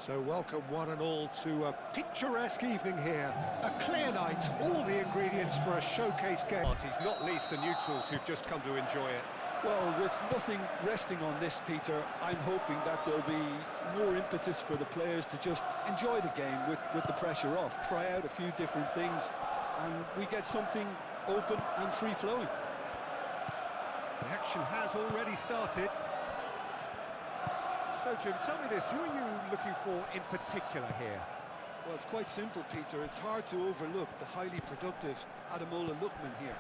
So welcome one and all to a picturesque evening here. A clear night, all the ingredients for a showcase game. Parties, not least the neutrals who've just come to enjoy it. Well, with nothing resting on this, Peter, I'm hoping that there'll be more impetus for the players to just enjoy the game with the pressure off, try out a few different things, and we get something open and free-flowing. The action has already started. So, Jim, tell me this, who are you looking for in particular here? Well, it's quite simple, Peter. It's hard to overlook the highly productive Ademola Lookman here,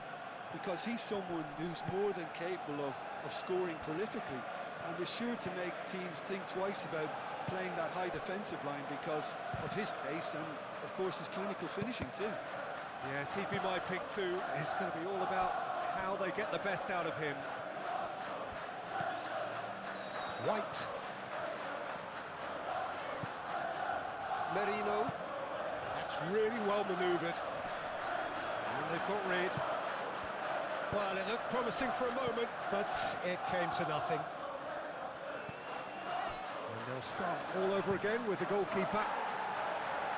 because he's someone who's more than capable of scoring prolifically and is sure to make teams think twice about playing that high defensive line because of his pace and, of course, his clinical finishing too. Yes, he'd be my pick too. It's going to be all about how they get the best out of him. White. Merino. That's really well manoeuvred. And they've got rid. Well, it looked promising for a moment, but it came to nothing. And they'll start all over again with the goalkeeper.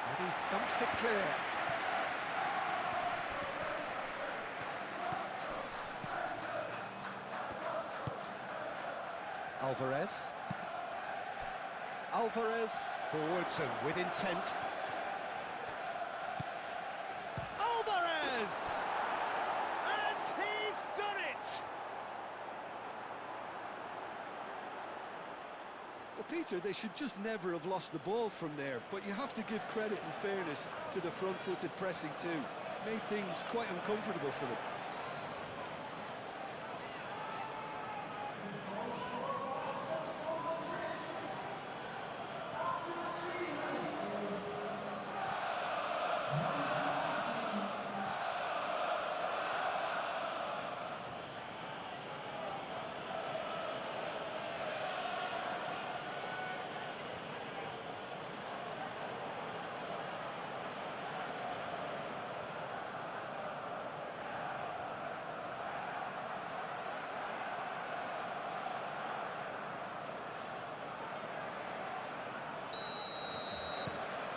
And he thumps it clear. Alvarez forwards and with intent. Alvarez! And he's done it! Well, Peter, they should just never have lost the ball from there, but you have to give credit and fairness to the front-footed pressing too. Made things quite uncomfortable for them.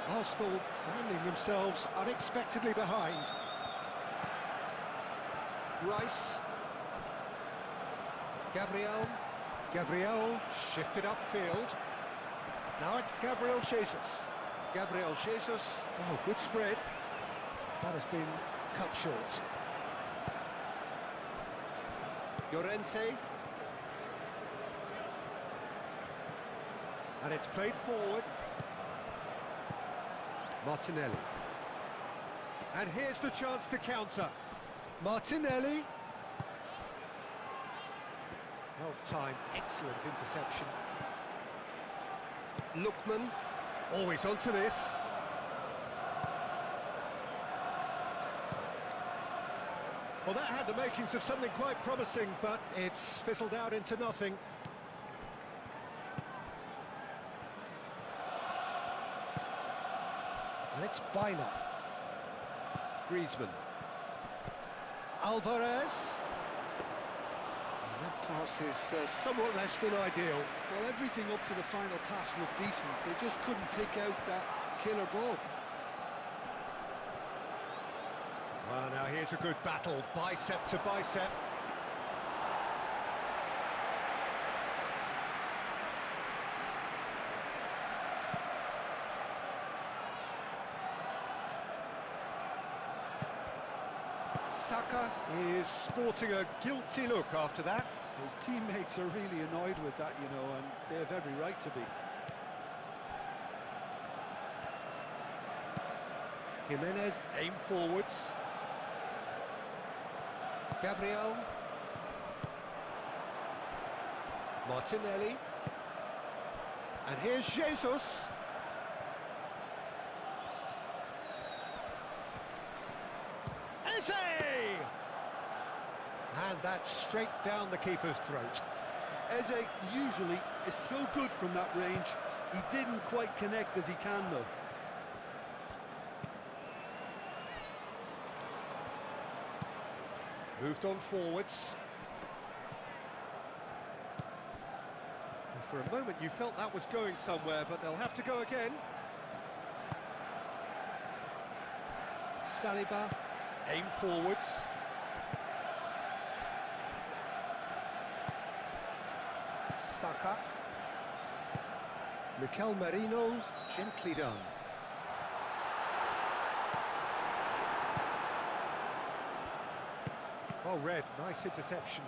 Arsenal finding themselves unexpectedly behind. Rice. Gabriel shifted upfield. Now it's Gabriel Jesus. Oh, good spread. That has been cut short. Llorente. And it's played forward. Martinelli. And here's the chance to counter. Martinelli. Well timed, excellent interception. Lookman. Always onto this. Well, that had the makings of something quite promising, but it's fizzled out into nothing. And it's Bina. Griezmann. Alvarez. And that pass is somewhat less than ideal. Well, everything up to the final pass looked decent. They just couldn't pick out that killer ball. Well, now here's a good battle, bicep to bicep. Saka is sporting a guilty look after that. His teammates are really annoyed with that, you know, and they have every right to be. Jimenez aim forwards. Gabriel. Martinelli. And here's Jesus. And that's straight down the keeper's throat. Eze usually is so good from that range. He didn't quite connect as he can, though. Moved on forwards. For a moment you felt that was going somewhere, but they'll have to go again. Saliba, aim forwards. Saka. Mikel Merino, gently done. Well read, nice interception.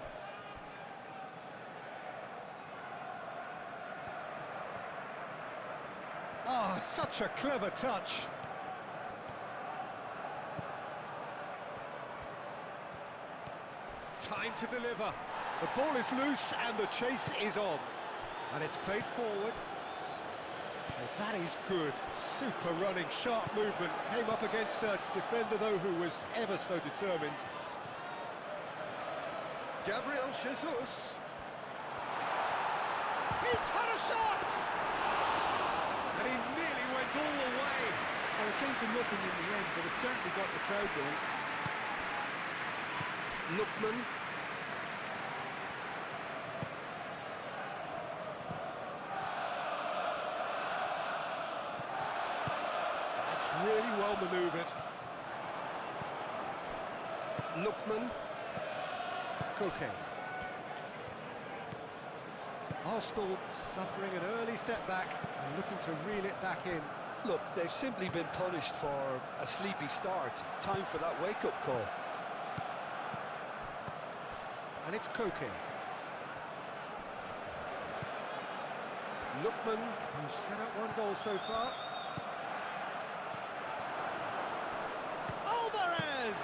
Oh, such a clever touch. Time to deliver. The ball is loose and the chase is on. And it's played forward. Well, that is good. Super running, sharp movement. Came up against a defender, though, who was ever so determined. Gabriel Jesus. He's had a shot! And he nearly went all the way. Well, it came to nothing in the end, but it certainly got the crowd going. Lookman. That's really well manoeuvred. Lookman. Koke. Arsenal suffering an early setback and looking to reel it back in. Look, they've simply been punished for a sleepy start. Time for that wake-up call. And it's Koke. Lookman, who's set up one goal so far. Alvarez!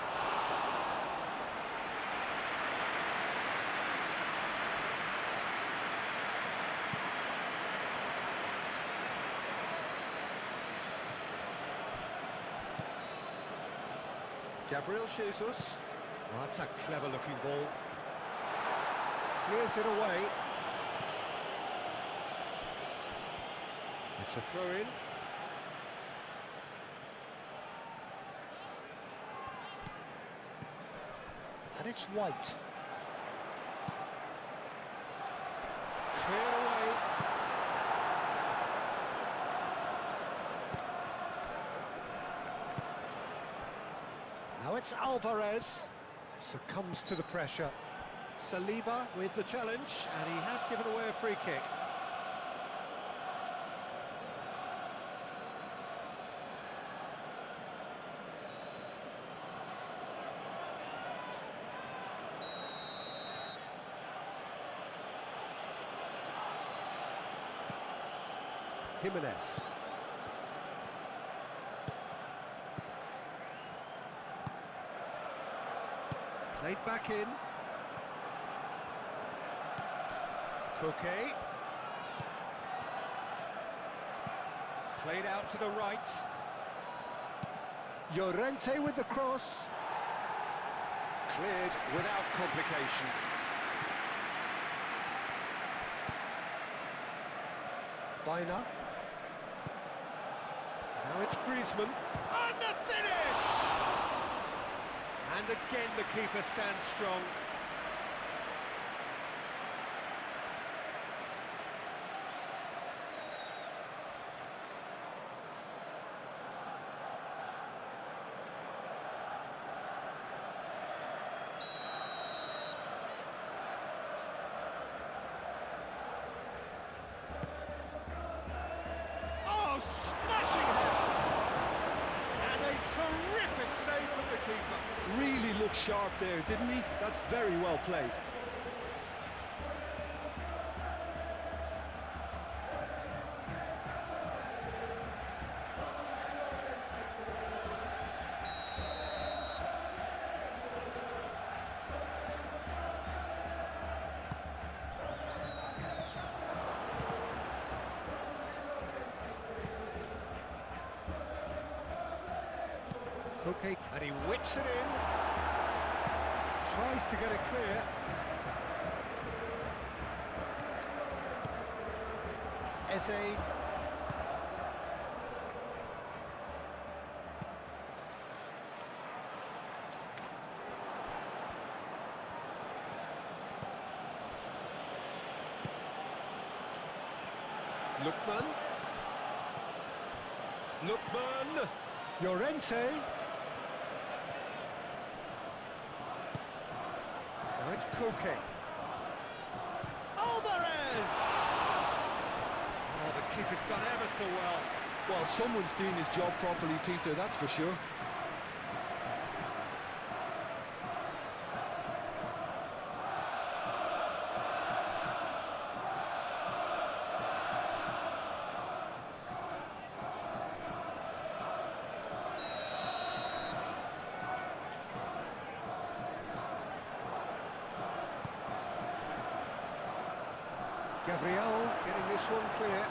Gabriel Jesus. Well, that's a clever-looking ball. Clears it away. It's a throw-in. And it's White. Cleared away. Now it's Alvarez. Succumbs to the pressure. Saliba with the challenge, and he has given away a free kick. Jimenez. Played back in. Koke. Played out to the right. Llorente with the cross. Cleared without complication. Bina. Now it's Griezmann. And the finish! And again the keeper stands strong. Smashing header! And a terrific save from the keeper. Really looked sharp there, didn't he? That's very well played. Koke, and he whips it in. Tries to get it clear. Eze. Lookman. Lookman. Llorente. Now it's Koke. Alvarez! Oh, the keeper's done ever so well. Well, someone's doing his job properly, Peter, that's for sure. Gabriel getting this one clear.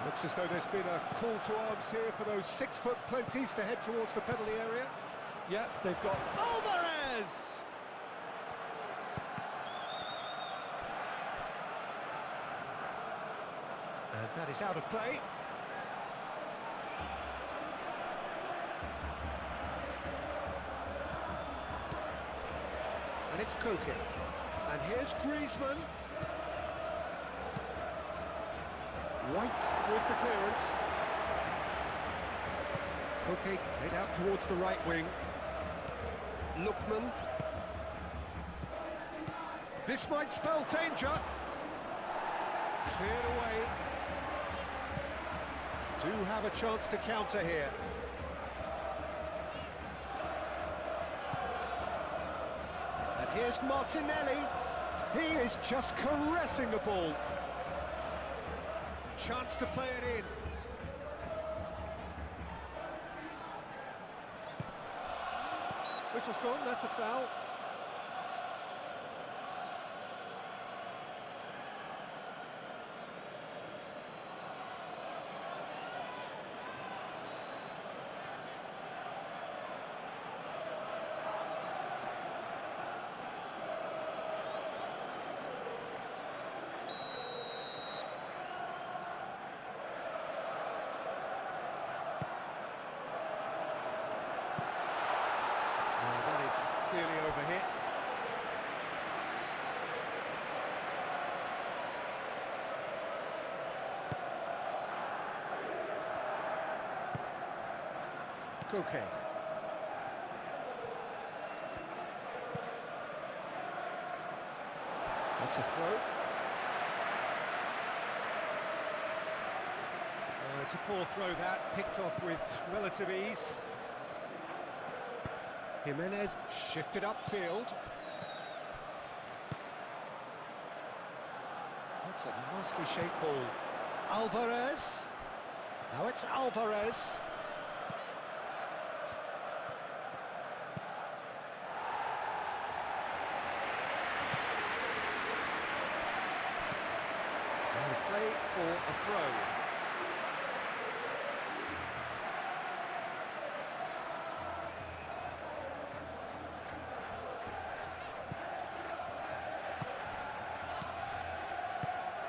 Looks as though there's been a call to arms here for those 6-foot plenties to head towards the penalty area. Yeah, they've got Alvarez! And that is out of play. And it's Koke. And here's Griezmann. White with the clearance. Okay, played out towards the right wing. Lookman. This might spell danger. Cleared away. Do have a chance to counter here. And here's Martinelli. He is just caressing the ball. A chance to play it in. Whistle's gone, that's a foul. Clearly overhit. Koke. That's a throw. Oh, it's a poor throw that, picked off with relative ease. Jimenez shifted upfield. That's a nicely shaped ball. Alvarez. Now it's Alvarez. And a play for a throw.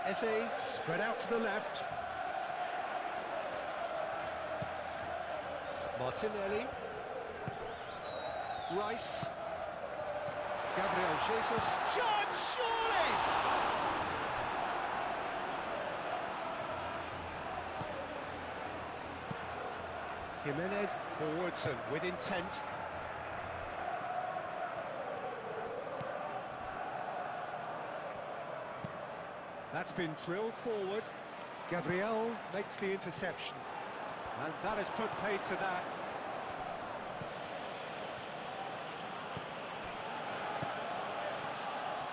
Eze spread out to the left. Martinelli. Rice. Gabriel Jesus. Shot, surely! Jimenez forwards and with intent. That's been drilled forward. Gabriel makes the interception. And that has put paid to that.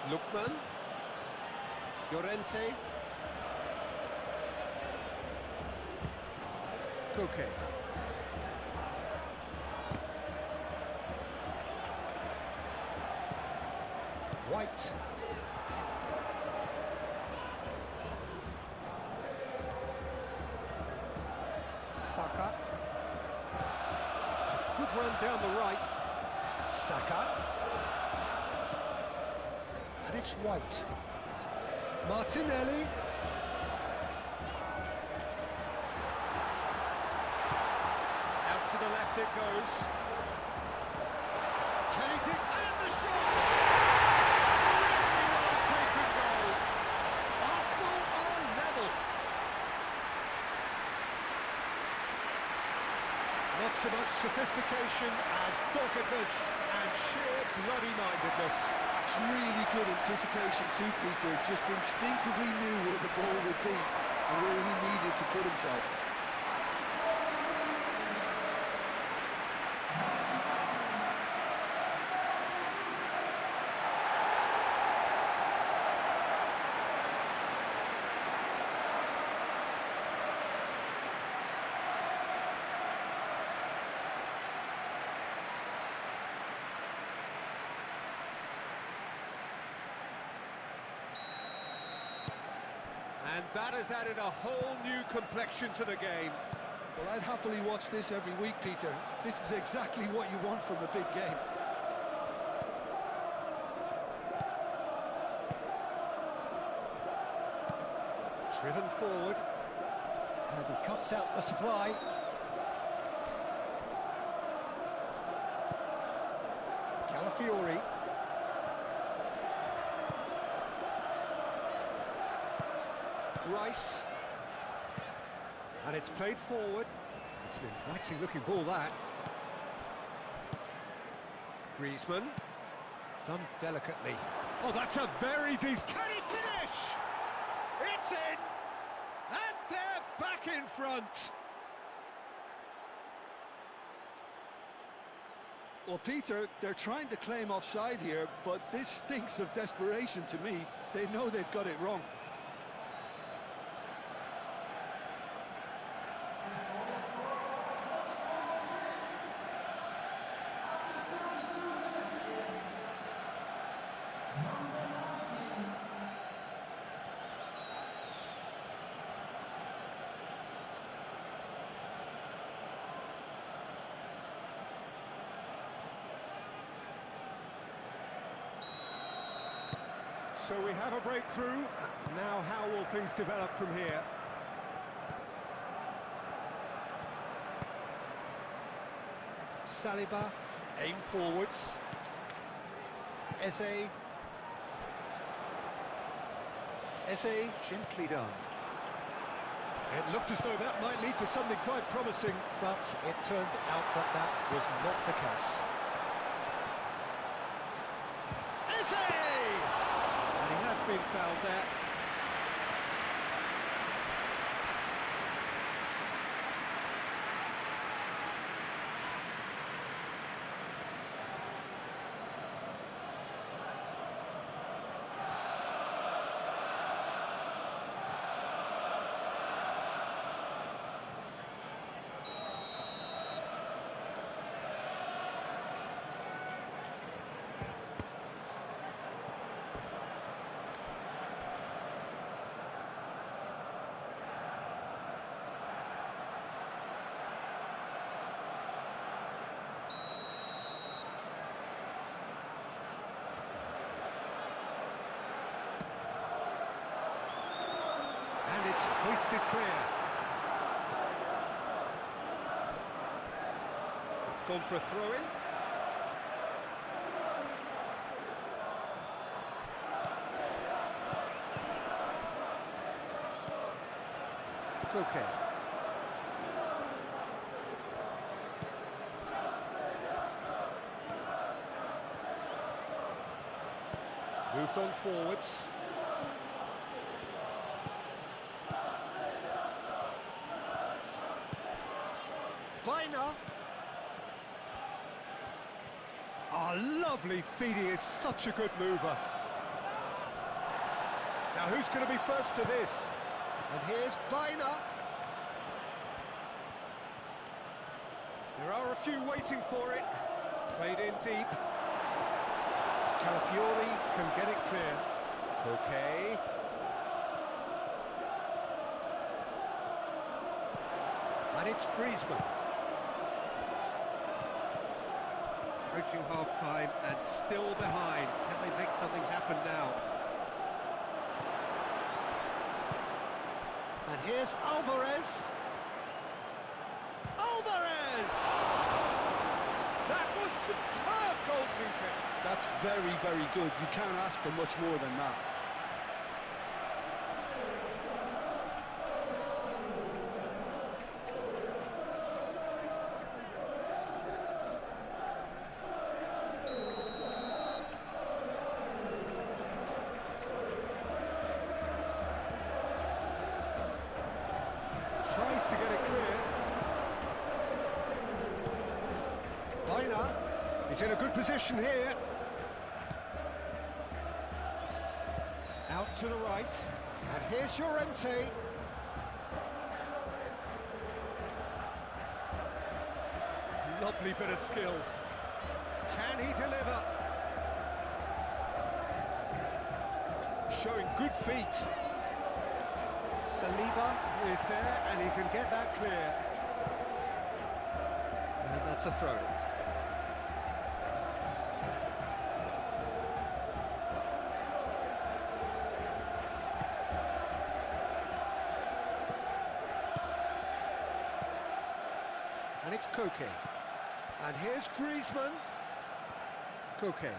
Lookman. Llorente. Koke. White. Saka. It's a good run down the right. Saka. And it's White. Martinelli. Out to the left it goes. Can he dig? And the shot! Really well taken goal. Arsenal so much sophistication as doggedness and sheer bloody-mindedness. That's really good anticipation too, Peter. Just instinctively knew where the ball would be and where he needed to put himself. And that has added a whole new complexion to the game. Well, I'd happily watch this every week, Peter. This is exactly what you want from a big game. Driven forward. And he cuts out the supply. Calafiori. Rice, and it's played forward. It's an inviting looking ball, that. Griezmann, done delicately. Oh, that's a very decent... Can he finish? It's in! And they're back in front! Well, Peter, they're trying to claim offside here, but this stinks of desperation to me. They know they've got it wrong. So we have a breakthrough. Now how will things develop from here? Saliba, aim forwards. Eze, gently done. It looked as though that might lead to something quite promising, but it turned out that that was not the case. Eze! And he has been fouled there. And it's hoisted clear. It's gone for a throw-in. Okay. Moved on forwards. Biner. Oh, lovely feed. He is such a good mover. Now who's going to be first to this? And here's Biner. There are a few waiting for it. Played in deep. Calafiori can get it clear. Koke. And it's Griezmann. Approaching half-time and still behind. Can they make something happen now? And here's Alvarez. Alvarez! That was superb goalkeeping. That's very, very good. You can't ask for much more than that. Tries to get it clear. Baina, he's in a good position here. Out to the right. And here's Llorente. Lovely bit of skill. Can he deliver? Showing good feet. Saliba is there, and he can get that clear. And that's a throw. And it's Koke. And here's Griezmann. Koke.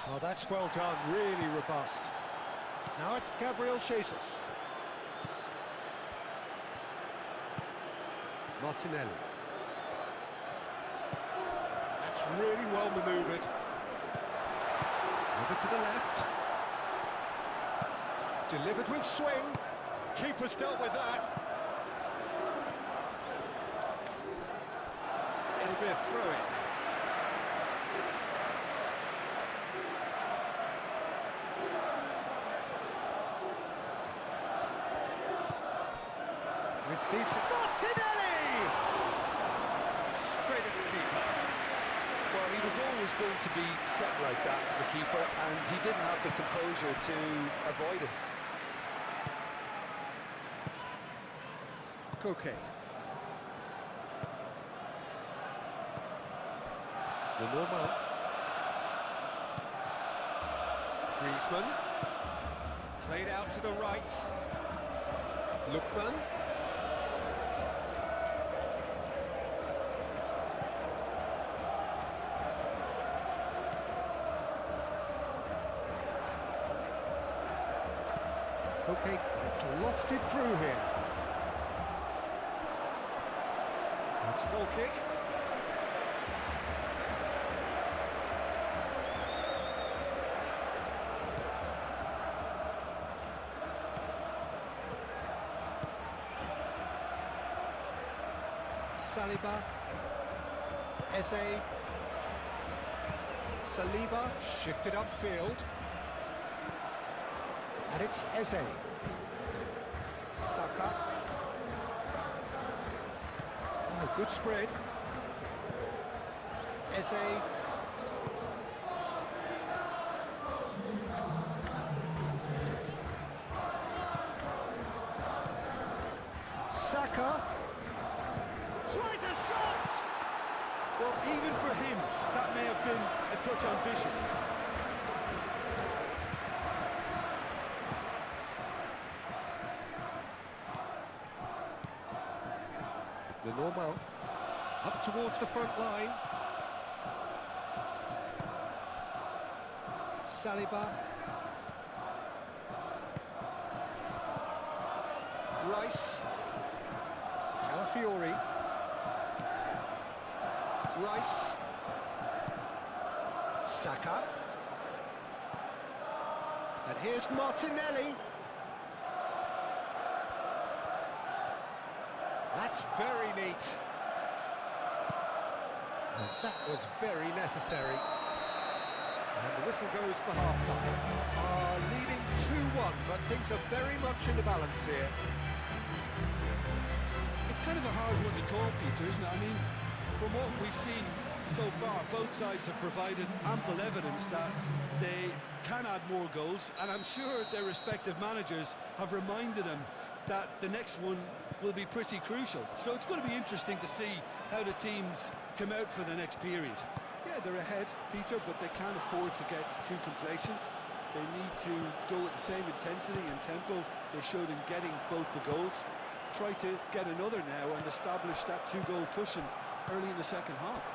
Oh, that's well done, really robust. Now it's Gabriel Jesus. Martinelli. That's really well manoeuvred. Over to the left. Delivered with swing. Keeper's dealt with that. It'll be a throw-in. Receives it. Martinelli! Straight at the keeper. Well, he was always going to be set like that, the keeper, and he didn't have the composure to avoid it. Koke. The normal. Griezmann. Played out to the right. Lookman. Okay, it's lofted through here. That's a goal kick. Saliba. Eze. Saliba shifted upfield. And it's Eze. Saka. Oh, good spread. Eze. Saka. Tries a shot! Well, even for him, that may have been a touch ambitious. The normal. Up towards the front line. Saliba. Rice. Calafiori. Rice. Saka. And here's Martinelli. That's very neat. And that was very necessary. And the whistle goes for half-time. Leading 2-1, but things are very much in the balance here. It's kind of a hard one to call, Peter, isn't it? I mean, from what we've seen so far, both sides have provided ample evidence that they can add more goals, and I'm sure their respective managers have reminded them that the next one will be pretty crucial. So it's going to be interesting to see how the teams come out for the next period. Yeah, they're ahead, Peter, but they can't afford to get too complacent. They need to go with the same intensity and tempo they showed in getting both the goals. Try to get another now and establish that two-goal cushion early in the second half.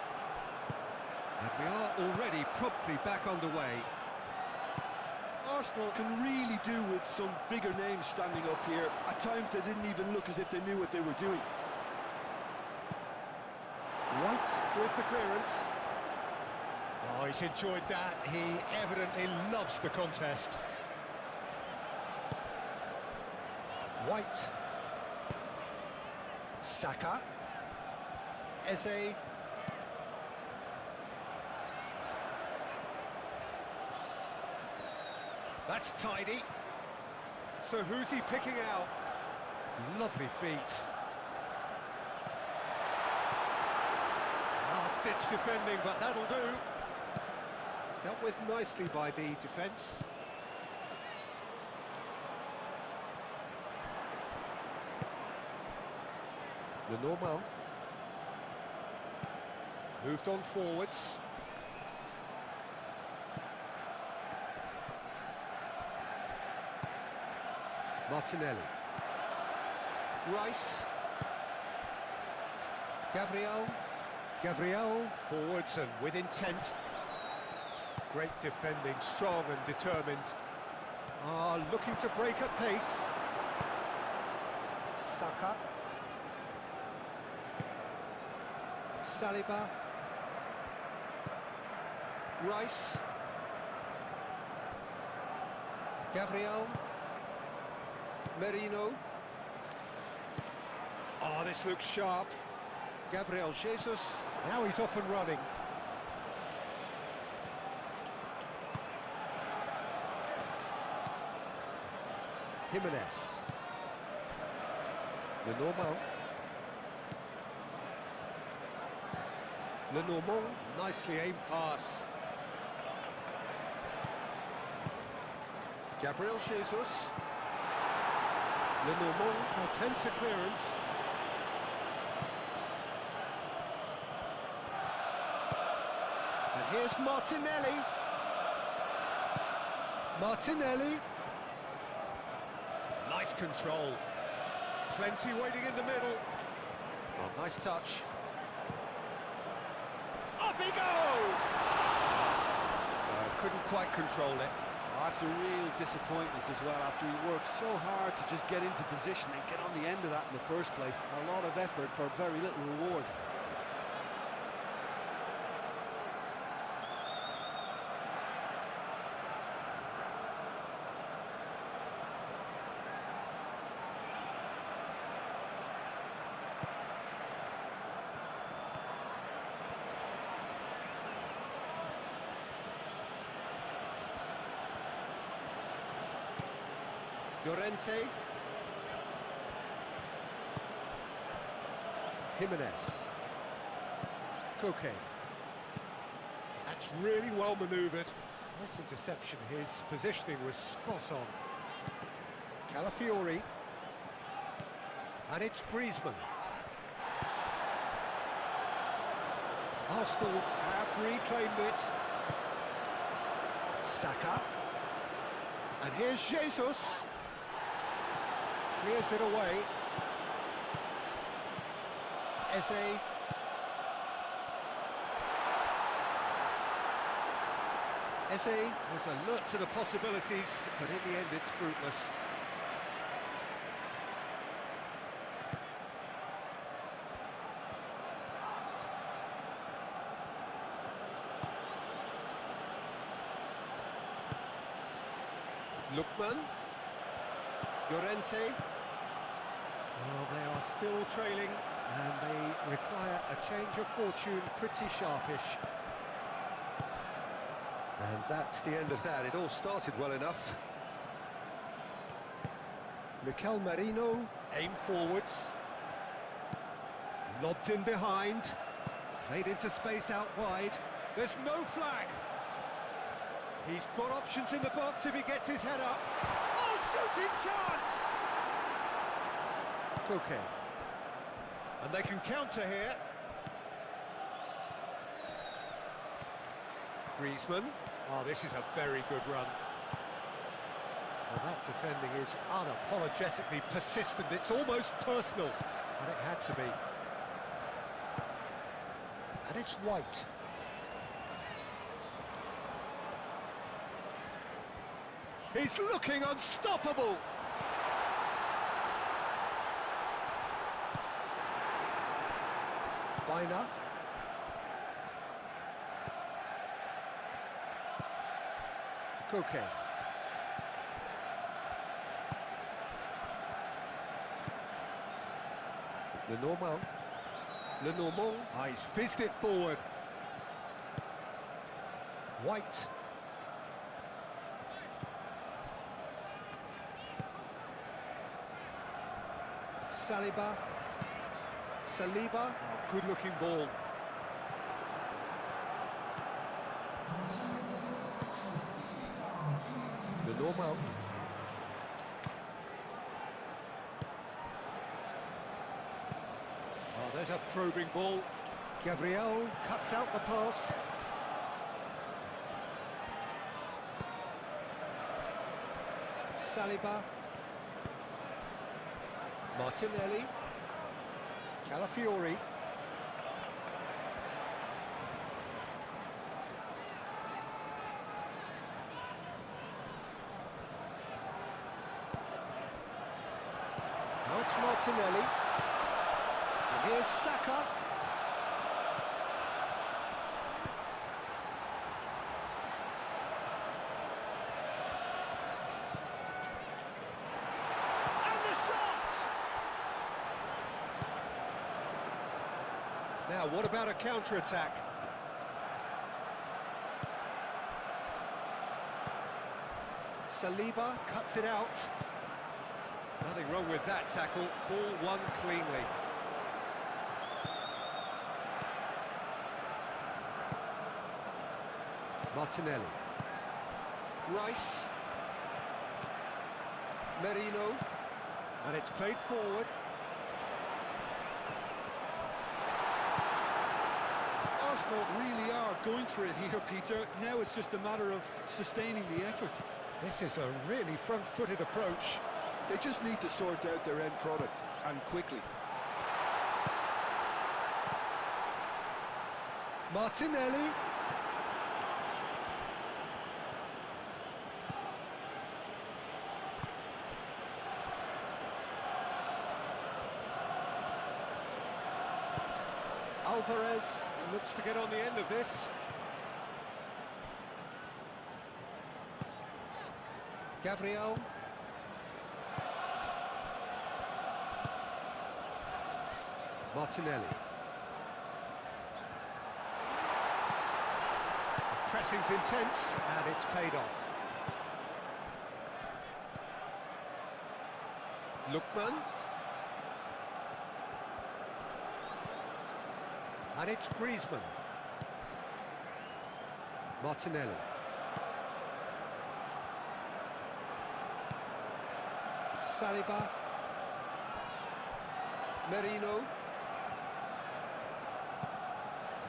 And we are already promptly back underway. Arsenal can really do with some bigger names standing up here. At times they didn't even look as if they knew what they were doing. White with the clearance. Oh, he's enjoyed that. He evidently loves the contest. White. Saka. Eze. That's tidy. So who's he picking out? Lovely feet. Last-ditch defending, but that'll do. Dealt with nicely by the defence. The normal. Moved on forwards. Martinelli. Rice. Gabriel forwards and with intent. Great defending, strong and determined. Looking to break at pace. Saka. Saliba. Rice. Gabriel. Merino. This looks sharp. Gabriel Jesus. Now he's off and running. Jimenez. Lenormand, nicely aimed pass. Gabriel Jesus. Lenormand attempts a clearance. And here's Martinelli. Nice control. Plenty waiting in the middle. Nice touch. Up he goes! Couldn't quite control it. That's a real disappointment as well, after he worked so hard to just get into position and get on the end of that in the first place. A lot of effort for very little reward. Llorente. Jimenez. Koke. That's really well manoeuvred. Nice interception. His positioning was spot on. Calafiori. And it's Griezmann. Arsenal have reclaimed it. Saka. And here's Jesus. Clears it away. Eze. Was alert to the possibilities, but in the end it's fruitless. Lookman. Llorente. Well, they are still trailing, and they require a change of fortune, pretty sharpish. And that's the end of that. It all started well enough. Mikel Merino, aimed forwards. Lobbed in behind. Played into space out wide. There's no flag. He's got options in the box if he gets his head up. Oh, shooting chance! Koke. And they can counter here. Griezmann. Oh, this is a very good run. Well, that defending is unapologetically persistent. It's almost personal. And it had to be. And it's White. He's looking unstoppable. Biner. Koke. Lenormand. Ah, he's fizzed it forward. White. Saliba. Oh, good-looking ball. Lenormand. Oh, there's a probing ball. Gabriel cuts out the pass. Saliba. Martinelli. Calafiori. Now it's Martinelli. And here's Saka. Now, what about a counter-attack? Saliba cuts it out. Nothing wrong with that tackle. Ball won cleanly. Martinelli. Rice. Merino. And it's played forward. Arsenal really are going for it here, Peter. Now it's just a matter of sustaining the effort. This is a really front-footed approach. They just need to sort out their end product, and quickly. Martinelli. Alvarez looks to get on the end of this. Gabriel. Martinelli. Pressing's intense, and it's paid off. Lookman. And it's Griezmann. Martinelli. Saliba. Merino.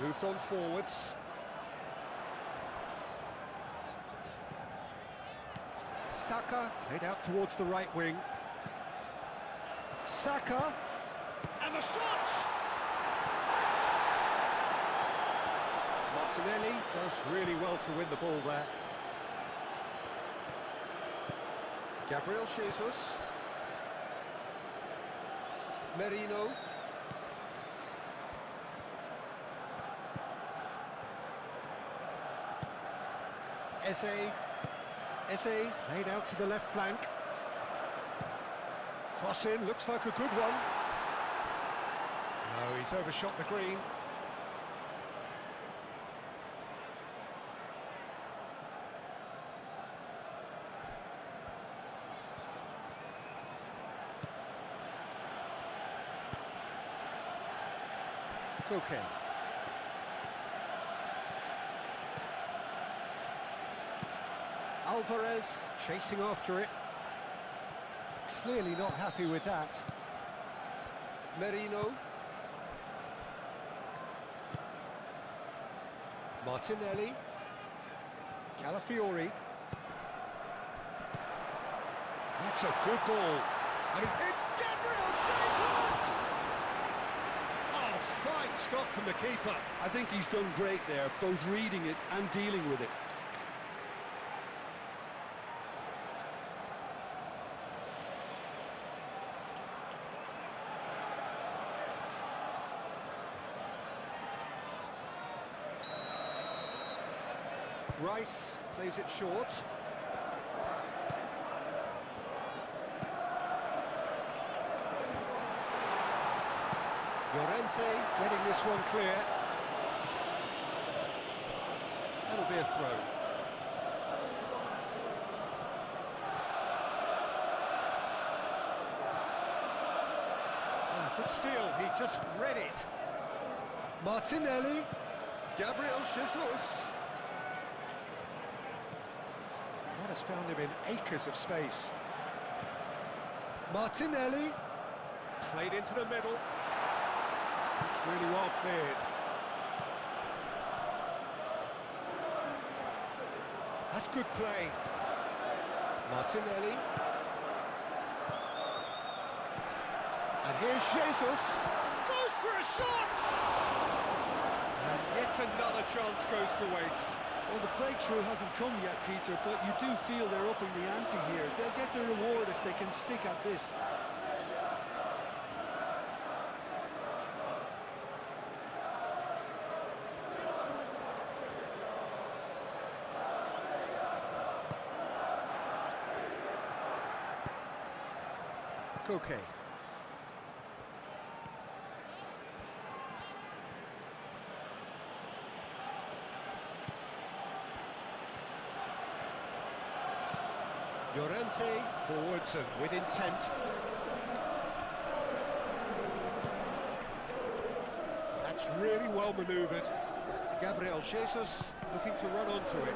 Moved on forwards. Saka played out towards the right wing. Saka. And the shot! Martinelli does really well to win the ball there. Gabriel Jesus. Merino. Eze played out to the left flank. Cross in, looks like a good one. No, he's overshot the green. Okay. Alvarez chasing after it. Clearly not happy with that. Merino. Martinelli. Calafiori. That's a good ball. And it's Gabriel Jesus! Oh, fine stop from the keeper. I think he's done great there, both reading it and dealing with it. Rice plays it short. Llorente getting this one clear. That'll be a throw. Good steal, he just read it. Martinelli. Gabriel Jesus. That has found him in acres of space. Martinelli. Played into the middle. It's really well cleared. That's good play. Martinelli. And here's Jesus. Goes for a shot! And yet another chance goes to waste. Well, the breakthrough hasn't come yet, Peter, but you do feel they're upping the ante here. They'll get the reward if they can stick at this. Okay. Llorente forwards and with intent. That's really well manoeuvred. Gabriel Jesus looking to run onto it.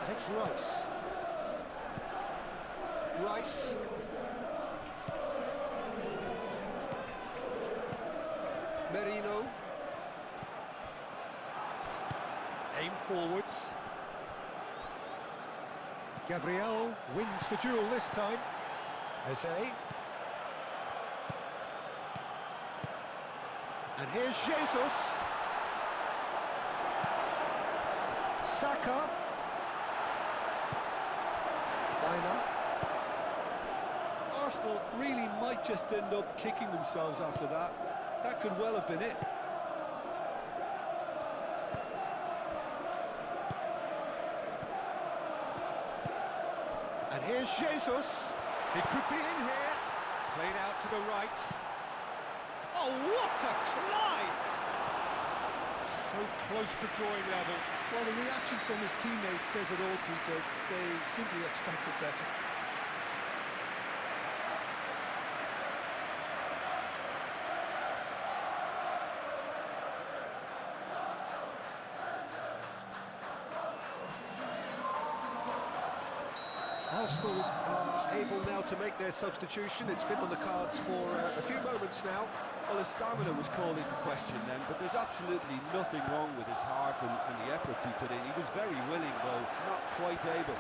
And it's Rice. Rice. Merino. Aim forwards. Gabriel wins the duel this time. Jose. And here's Jesus. Saka. Dina. Arsenal really might just end up kicking themselves after that. That could well have been it. And here's Jesus. He could be in here. Played out to the right. Oh, what a climb! So close to drawing level. Well, the reaction from his teammates says it all, Peter. They simply expected better. Arsenal are able now to make their substitution. It's been on the cards for a few moments now. Well, his stamina was called into question then, but there's absolutely nothing wrong with his heart and the efforts he put in. He was very willing, though not quite able.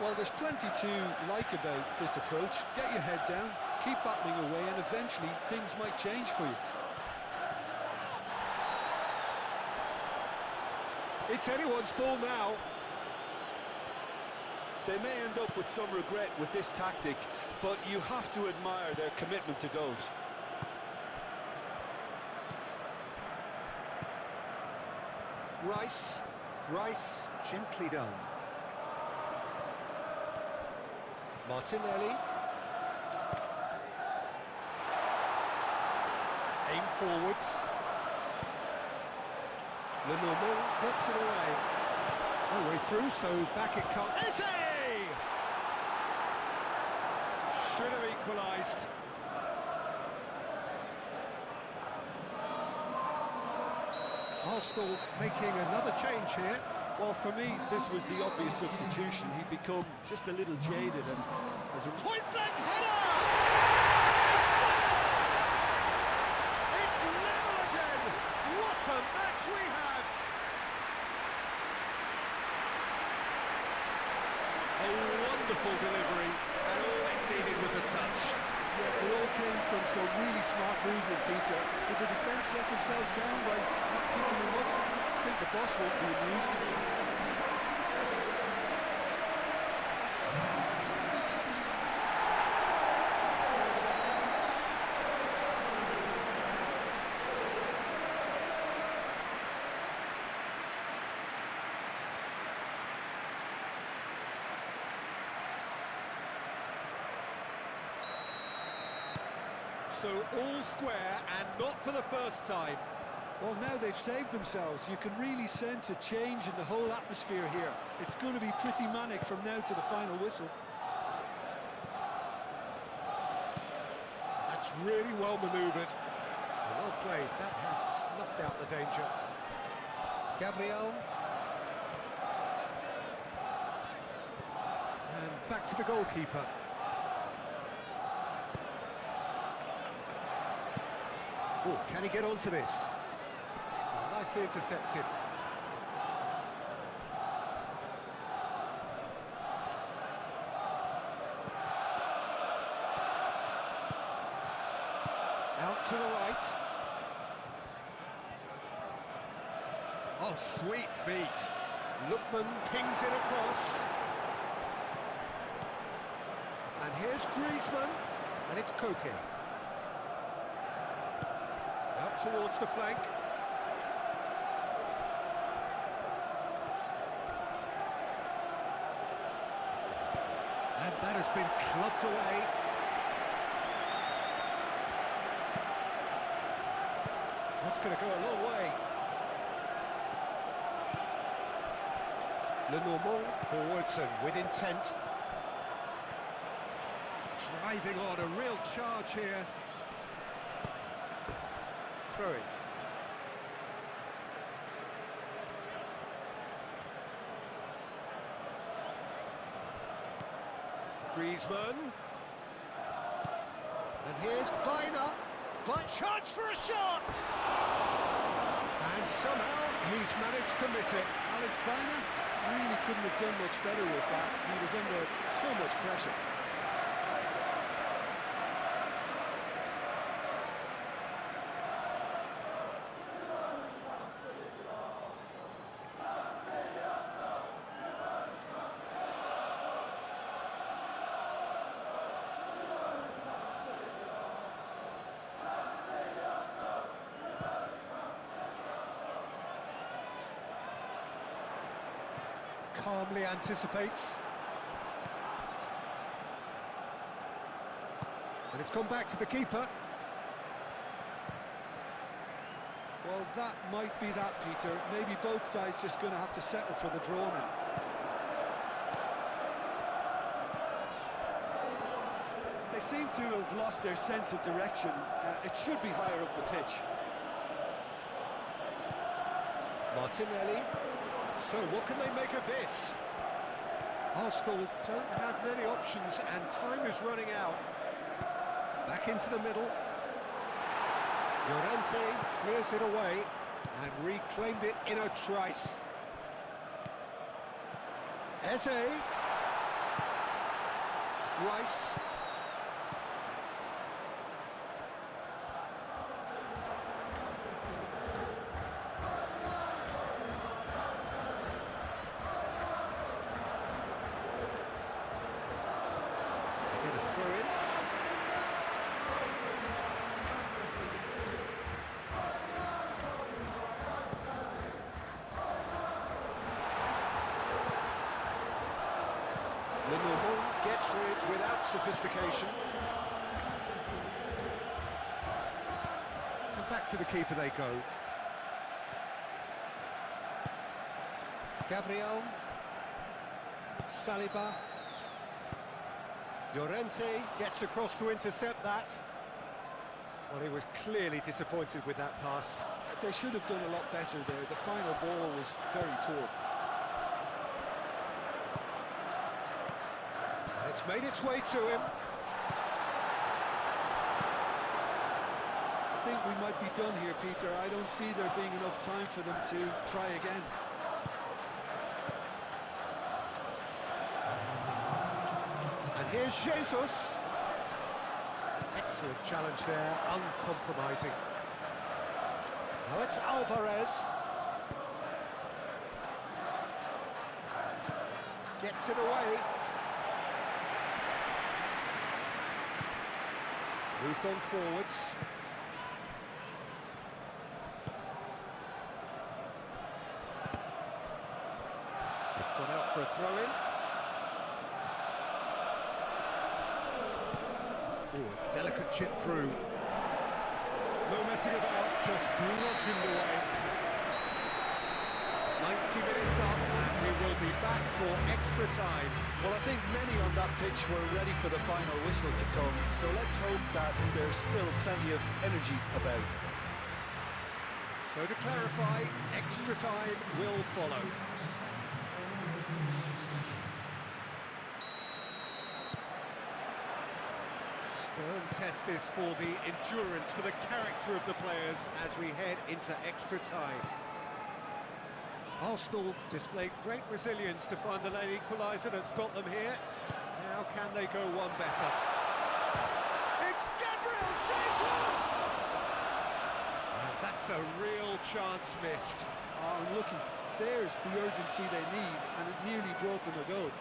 Well, there's plenty to like about this approach. Get your head down, keep battling away, and eventually things might change for you. It's anyone's ball now. They may end up with some regret with this tactic, but you have to admire their commitment to goals. Rice, gently done. Martinelli. Aim forwards. Lenormand gets it away. No way through, so back it comes. Eze! Should have equalised. Arsenal making another change here. Well, for me, this was the obvious substitution. He'd become just a little jaded, and as a point-blank header! It's level again! What a match we have! A wonderful delivery, and all it needed was a touch. Yeah, it all came from some really smart movement, Peter. Did the defence let themselves down by not picking him up? I think the boss won't be amused. So all square, and not for the first time. Well, now they've saved themselves. You can really sense a change in the whole atmosphere here. It's going to be pretty manic from now to the final whistle. That's really well manoeuvred. Well played. That has snuffed out the danger. Gabriel. And back to the goalkeeper. Oh, can he get onto this? Nicely intercepted. Out to the right. Oh, sweet feet. Lookman pings it across. And here's Griezmann, and it's Koke. Up towards the flank. And that has been clubbed away. That's going to go a long way. Lenormand forwards and with intent. Driving on, a real charge here. Throwing. Griezmann. And here's Biner. But chance for a shot! And somehow he's managed to miss it. Alex Biner really couldn't have done much better with that. He was under so much pressure. Calmly anticipates. And it's gone back to the keeper. Well, that might be that, Peter. Maybe both sides just going to have to settle for the draw now. They seem to have lost their sense of direction. It should be higher up the pitch. Martinelli. So what can they make of this? Arsenal don't have many options and time is running out. Back into the middle. Llorente clears it away and reclaimed it in a trice. Eze. Rice. Lenormand gets rid without sophistication. And back to the keeper they go. Gabriel. Saliba. Llorente gets across to intercept that. Well, he was clearly disappointed with that pass. They should have done a lot better there. The final ball was very poor. It's made its way to him. I think we might be done here, Peter. I don't see there being enough time for them to try again. And here's Jesus. Excellent challenge there, uncompromising. Now it's Alvarez. Gets it away. Moved on forwards. It's gone out for a throw-in. Oh, a delicate chip through. No messing about, just bludgeoned away. 90 minutes up, and we will be back for extra time. Well, I think many on that pitch were ready for the final whistle to come, so let's hope that there's still plenty of energy about. So to clarify, extra time will follow. Stern test this for the endurance, for the character of the players as we head into extra time. Arsenal displayed great resilience to find the late equaliser that's got them here. Now can they go one better? It's Gabriel Jesus! And that's a real chance missed. Oh, and looking, there's the urgency they need, and it nearly brought them a goal.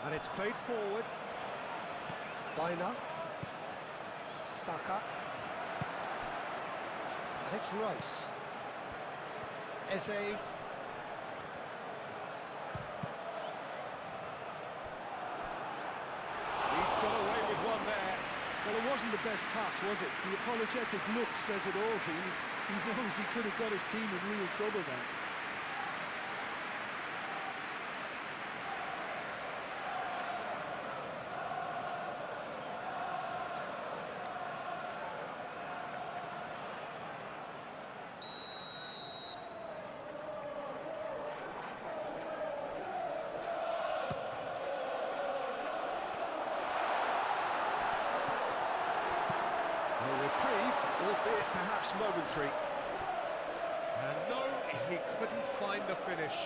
And it's played forward. Bina. Saka. And it's Rice. Eze. He's got away with one there. Well, it wasn't the best pass, was it? The apologetic look says it all, really. He knows he could have got his team in real trouble then. Reprieved, albeit perhaps momentary. And no, he couldn't find the finish.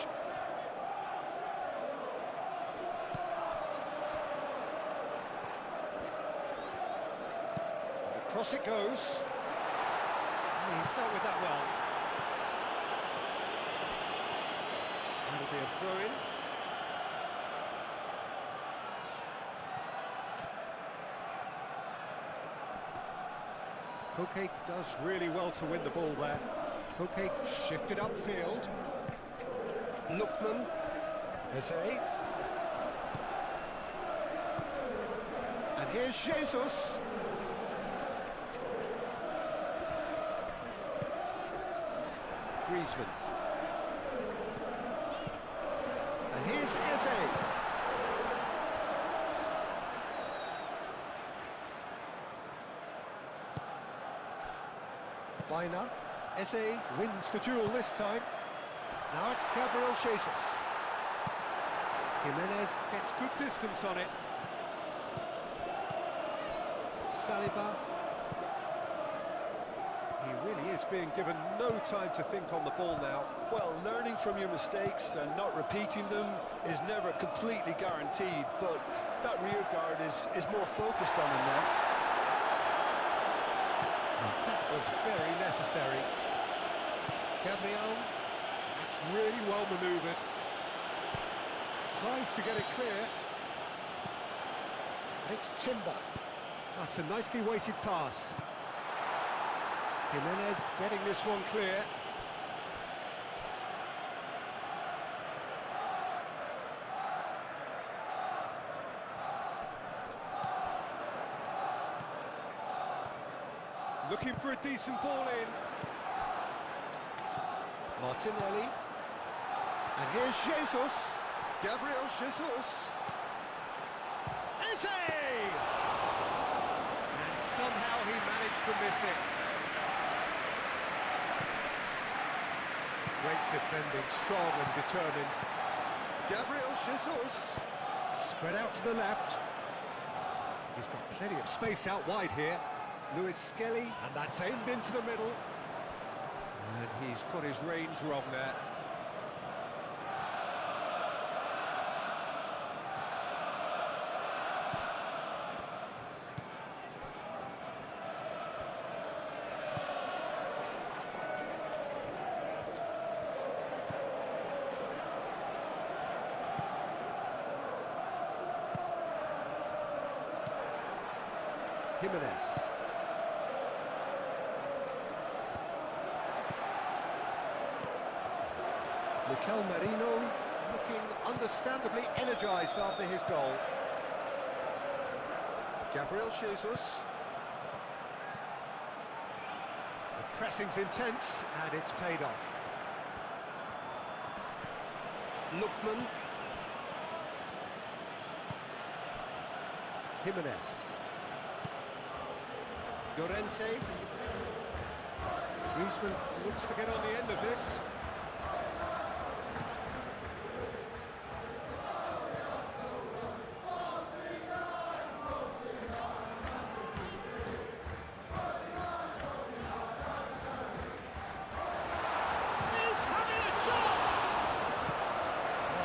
Across it goes. He's dealt with that well. That'll be a throw-in. Koke does really well to win the ball there. Koke shifted upfield. Lookman. Eze. And here's Jesus. Griezmann. And here's Eze. Bina. Eze wins the duel this time. Now it's Gabriel Jesus. Jimenez gets good distance on it. Saliba. He really is being given no time to think on the ball now. Well, learning from your mistakes and not repeating them is never completely guaranteed, but that rear guard is more focused on him now. That was very necessary. Gabriel, that's really well manoeuvred. Tries to get it clear. And it's Timber. That's a nicely weighted pass. Jimenez getting this one clear. Looking for a decent ball in. Martinelli. And here's Jesus. Gabriel Jesus. Eze! And somehow he managed to miss it. Great defending, strong and determined. Gabriel Jesus. Spread out to the left. He's got plenty of space out wide here. Lewis Skelly, and that's aimed into the middle. And he's got his range wrong there. Jimenez. Mikel Merino looking understandably energised after his goal. Gabriel Jesus. The pressing's intense and it's paid off. Lookman. Jimenez. Llorente. Griezmann looks to get on the end of this. He's having a shot!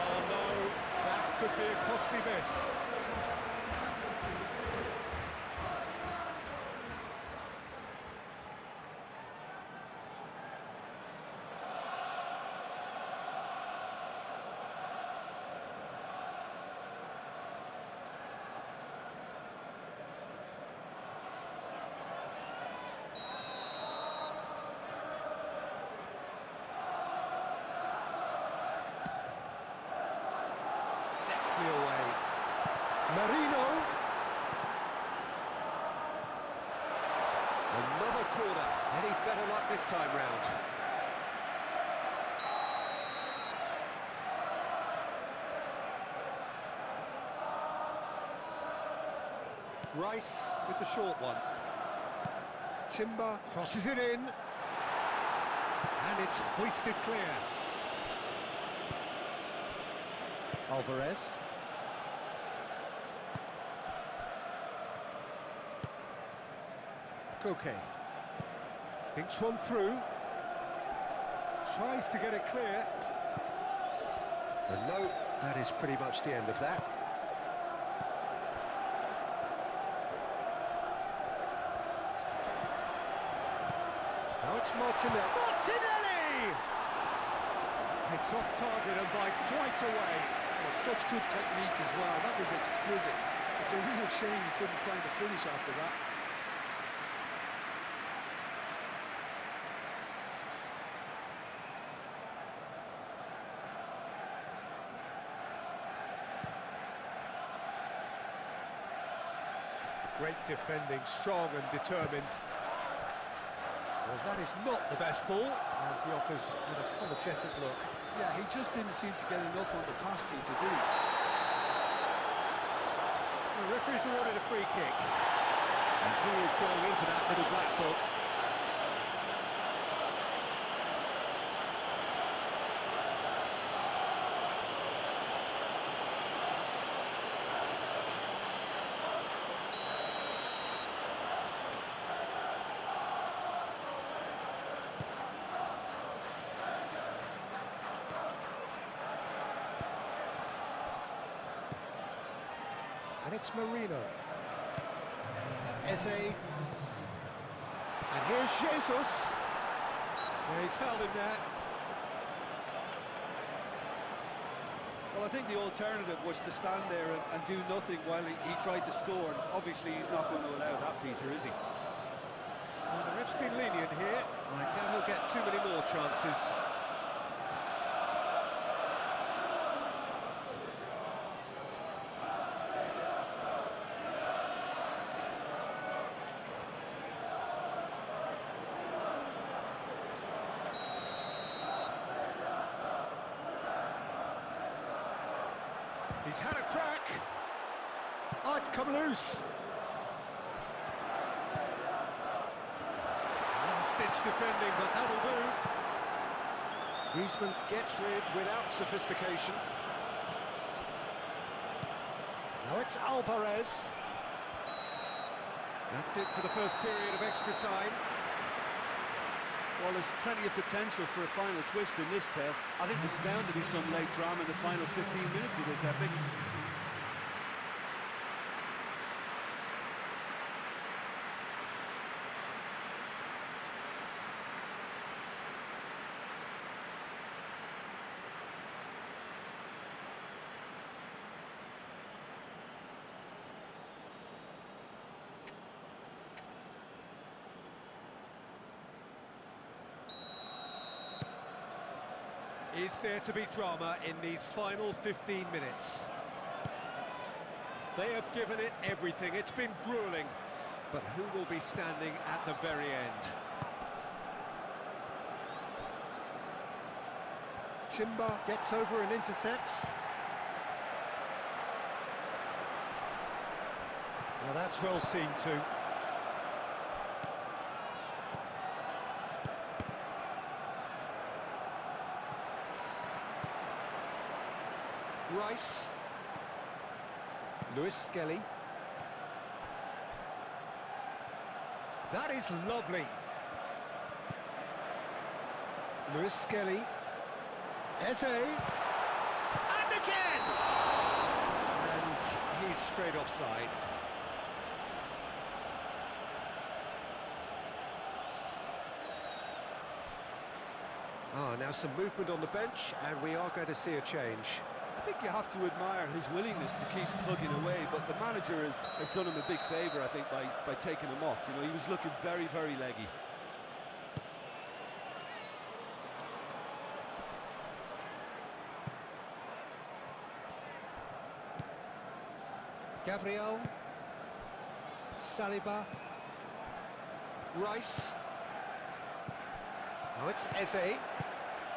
Oh no, that could be a costly miss. Away. Merino. Another corner. Any better luck this time round? Rice with the short one. Timber crosses it in. And it's hoisted clear. Alvarez. Koke. Thinks one through. Tries to get it clear. And no, that is pretty much the end of that. Now it's Martinelli. Martinelli! It's off target and by quite a way. Oh, such good technique as well. That was exquisite. It's a real shame he couldn't find a finish after that. Great defending, strong and determined. Well, that is not the best ball, and he offers an apologetic look. Yeah, he just didn't seem to get enough on the pass, Peter, did he? The referee's awarded a free kick. And he is going into that little black book. And it's Merino. Eze. And here's Jesus. Yeah, he's fouled him there. Well, I think the alternative was to stand there and do nothing while he tried to score. And obviously, he's not going to allow that, Peter, is he? And the ref's been lenient here. I doubt he'll get too many more chances. He's had a crack. Oh, it's come loose. Last-ditch defending, but that'll do. Griezmann gets rid without sophistication. Now it's Alvarez. That's it for the first period of extra time. Well, there's plenty of potential for a final twist in this tale. I think there's bound to be some late drama in the final 15 minutes of this epic. Is there to be drama in these final 15 minutes? They have given it everything. It's been gruelling. But who will be standing at the very end? Timber gets over and intercepts. Now that's well seen too. Rice. Lewis Skelly. That is lovely. Lewis Skelly. Eze. And again! And he's straight offside. Now some movement on the bench, and we are going to see a change. I think you have to admire his willingness to keep plugging away, but the manager has done him a big favour, I think, by taking him off. You know, he was looking very, very leggy. Gabriel. Saliba. Rice. Now it's Eze.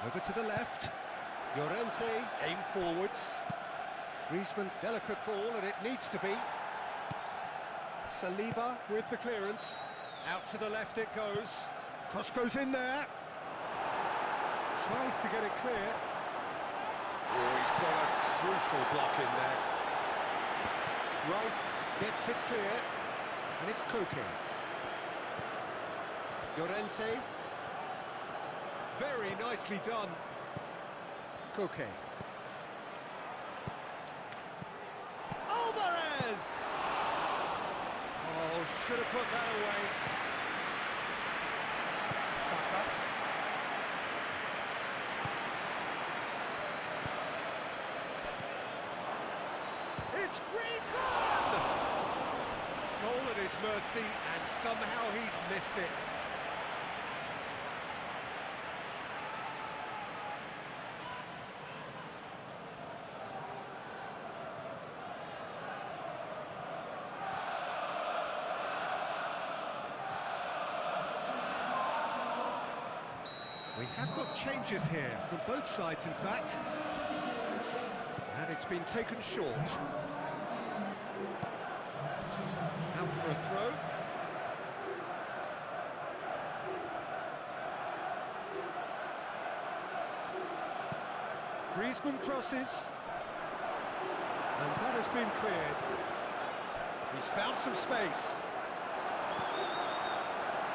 Over to the left. Llorente. Aim forwards. Griezmann, delicate ball, and it needs to be. Saliba With the clearance. Out to the left it goes. Cross goes in there. Tries to get it clear. Oh, he's got a crucial block in there. Rice gets it clear, and it's Koke. Llorente. Very nicely done. Koke. Alvarez! Oh, should have put that away. Saka. It's Griezmann! Goal at his mercy, and somehow he's missed it. We have got changes here, from both sides in fact. And it's been taken short. Out for a throw. Griezmann crosses. And that has been cleared. He's found some space.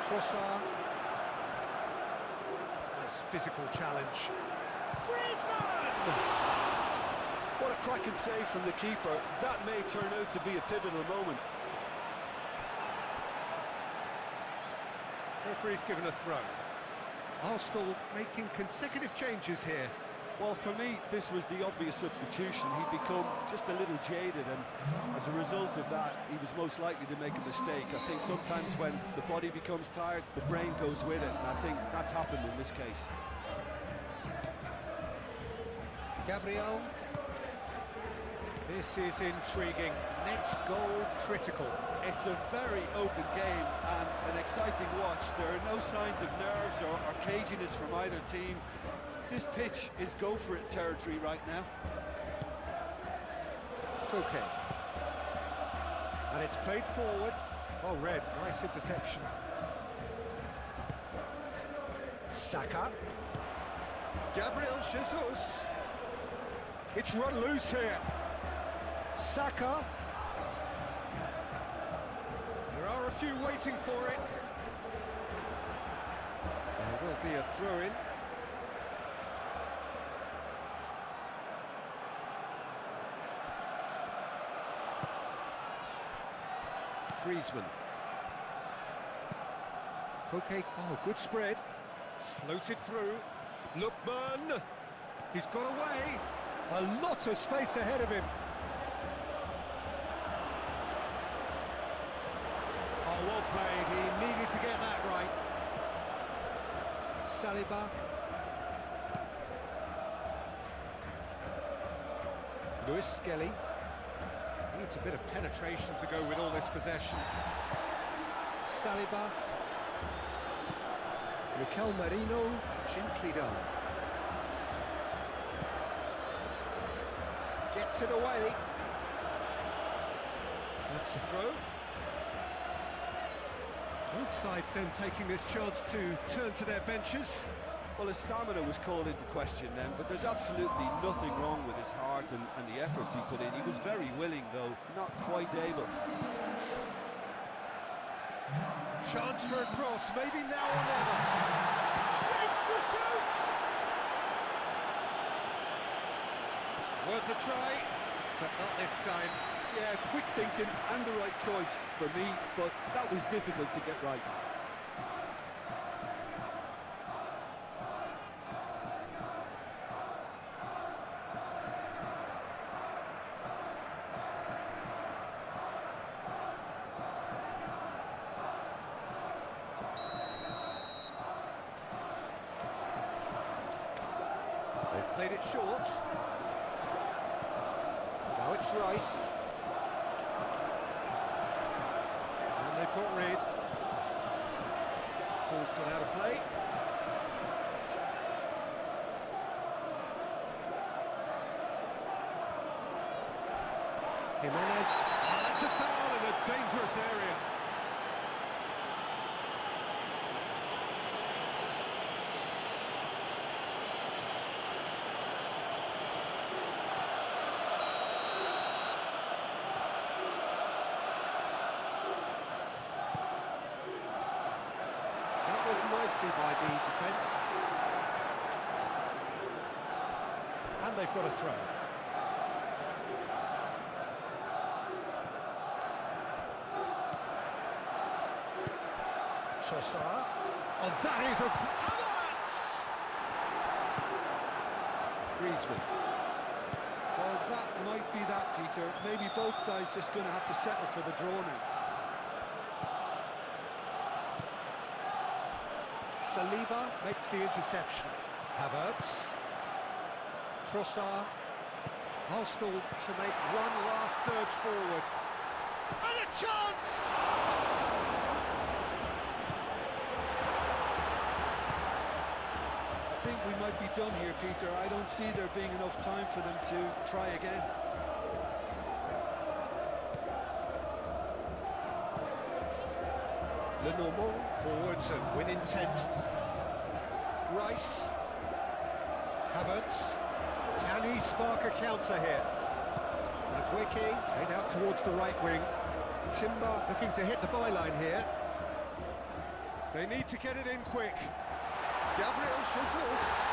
Trossard. Nice physical challenge. Griezmann! What a cracking save from the keeper. That may turn out to be a pivotal moment. Referee's given a throw. Arsenal making consecutive changes here. Well, for me, this was the obvious substitution. He'd become just a little jaded, and as a result of that, he was most likely to make a mistake. I think sometimes when the body becomes tired, the brain goes with it, and I think that's happened in this case. Gabriel. This is intriguing. Next goal critical. It's a very open game and an exciting watch. There are no signs of nerves or caginess from either team. This pitch is go-for-it territory right now. Koke. And it's played forward. Oh, Red, nice interception. Saka. Gabriel Jesus. It's run loose here. Saka. There are a few waiting for it. There will be a throw-in. Griezmann. Koke. Oh, good spread. Floated through. Lookman. He's got away. A lot of space ahead of him. Oh, well played. He needed to get that right. Saliba. Luis Skelly. Needs a bit of penetration to go with all this possession. Saliba. Mikel Merino, gently done. Gets it away. That's the throw. Both sides then taking this chance to turn to their benches. Well, his stamina was called into question then, but there's absolutely nothing wrong with his heart and the efforts he put in. He was very willing, though, not quite able. Chance for a cross, maybe now or never. Shapes to shoot! Worth a try, but not this time. Yeah, quick thinking and the right choice for me, but that was difficult to get right. They've played it short. Now it's Rice. And they've got rid. Ball's gone out of play. Jimenez. And that's a foul in a dangerous area. Nicely by the defence. And they've got a throw. Trossard. Oh, that is a... Havertz! Griezmann. Well, that might be that, Peter. Maybe both sides just going to have to settle for the draw now. Saliba makes the interception. Havertz. Trossard. Arsenal to make one last surge forward. And a chance! I think we might be done here, Peter. I don't see there being enough time for them to try again. Lenormand forwards and with intent. Rice. Havertz. Can he spark a counter here? Madueke head out towards the right wing. Timber looking to hit the byline here. They need to get it in quick. Gabriel Jesus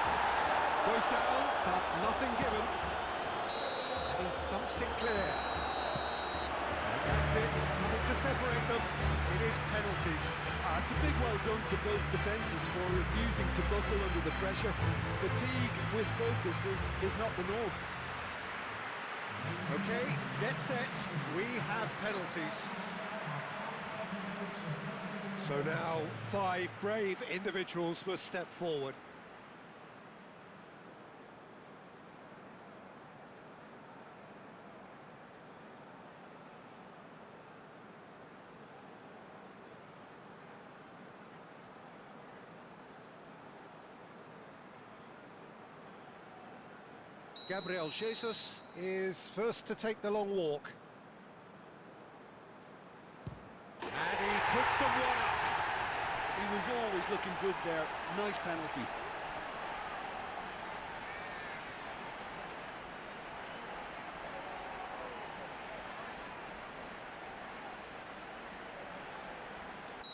goes down, but nothing given. And he thumps it clear. And that's it, nothing to separate them. It is penalties. It's a big well done to both defences for refusing to buckle under the pressure. Fatigue with focus is not the norm. Okay, get set. We have penalties. So now 5 brave individuals must step forward. Gabriel Jesus is first to take the long walk. And he puts them one up. He was always looking good there. Nice penalty.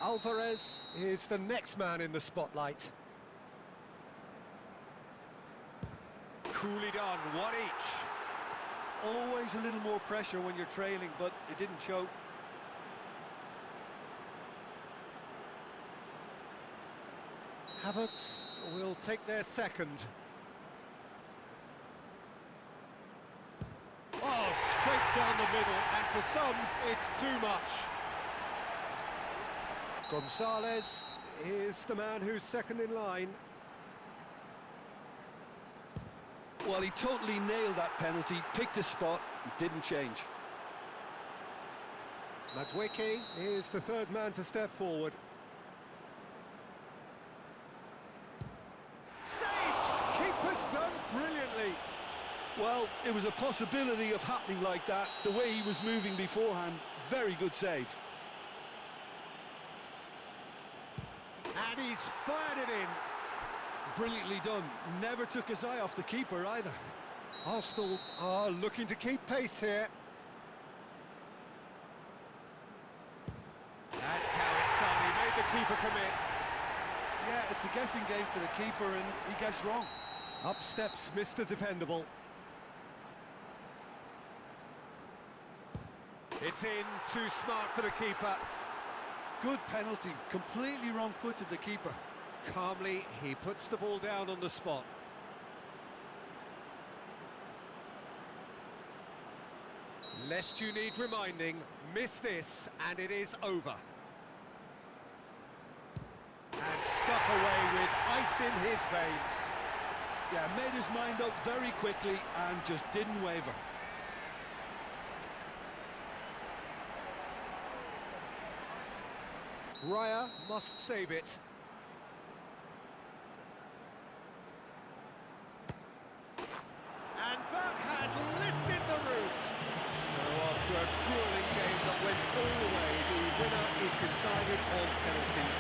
Alvarez is the next man in the spotlight. Coolly done, one each. Always a little more pressure when you're trailing, but it didn't show. Havertz will take their second. Oh, straight down the middle, and for some, it's too much. Gonzalez is the man who's second in line. Well, he totally nailed that penalty, picked a spot, and didn't change. Madrid is the third man to step forward. Saved! Keeper's done brilliantly. Well, it was a possibility of happening like that, the way he was moving beforehand. Very good save. And he's fired it in. Brilliantly done. Never took his eye off the keeper either. Arsenal are looking to keep pace here. That's how it's done. He made the keeper commit. Yeah, it's a guessing game for the keeper, and he gets wrong. Up steps Mr. Dependable. It's in, too smart for the keeper. Good penalty, completely wrong-footed the keeper. Calmly, he puts the ball down on the spot. Lest you need reminding, miss this and it is over. And stuck away with ice in his veins. Yeah, made his mind up very quickly and just didn't waver. Raya must save it. And that has lifted the roof. So after a grueling game that went all the way, the winner is decided on penalties.